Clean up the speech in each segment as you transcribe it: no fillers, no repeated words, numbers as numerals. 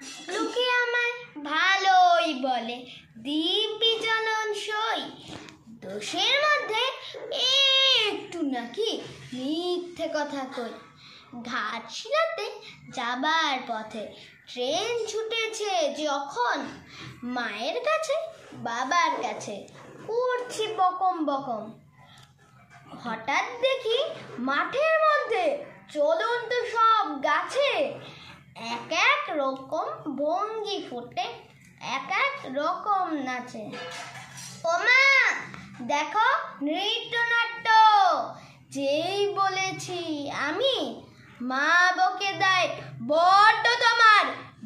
লোকে আমায় ভালোই বলে, দিব্যি জ্বলন সই। দোষের মধ্যে একটু নাকি মিথ্যে কথা কই। ঘাটশিলাতে যাবার পথে ট্রেন ছুটেছে যখন, মায়ের কাছে বাবার কাছে করছি বকম বকম। হঠাৎ দেখি মাঠের মধ্যে চলন্ত সব গাছে এক এক রকম ভঙ্গি ফুটে, এক এক রকম নাচে। ওমা দেখো নৃত্যনাট্য, যেই বলেছি আমি, মা বকে দেয় বড্ড তোমার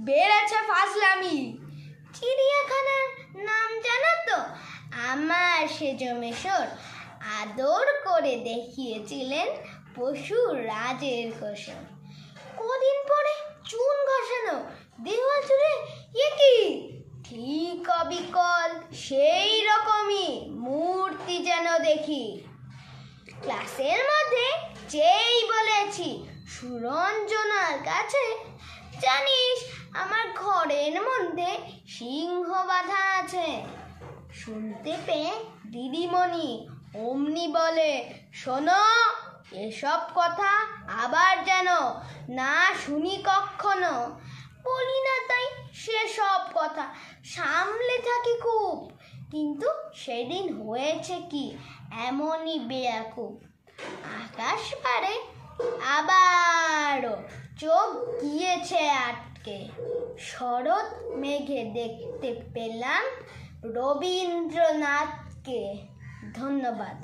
বেড়েছে ফাজলামি। চিড়িয়াখানার নাম জানো তো? আমার সেজ মেশর আদর করে দেখিয়েছিলেন পশু রাজের কোষণ। কদিন পরে চুন ঘষানো দেওয়াল জুড়ে কি ঠিক অবিকল সেই রকমই মূর্তি যেন দেখি। ক্লাসের মধ্যে যেই বলেছি সুরঞ্জনার কাছে, জানিস আমার ঘরের মধ্যে সিংহ বাঁধা আছে। শুনতে পেয়ে দিদিমণি অমনি বলে, শোনো, এসব কথা আবার যেন না শুনি কখনো। বলি না তাই সেসব কথা সামলে থাকি খুব, কিন্তু সেদিন হয়েছে কি এমনই বেয়াকুব। আকাশ পারে আবারও চোখ গিয়েছে আটকে, শরৎ মেঘে দেখতে পেলাম রবীন্দ্রনাথকে। ধন্যবাদ।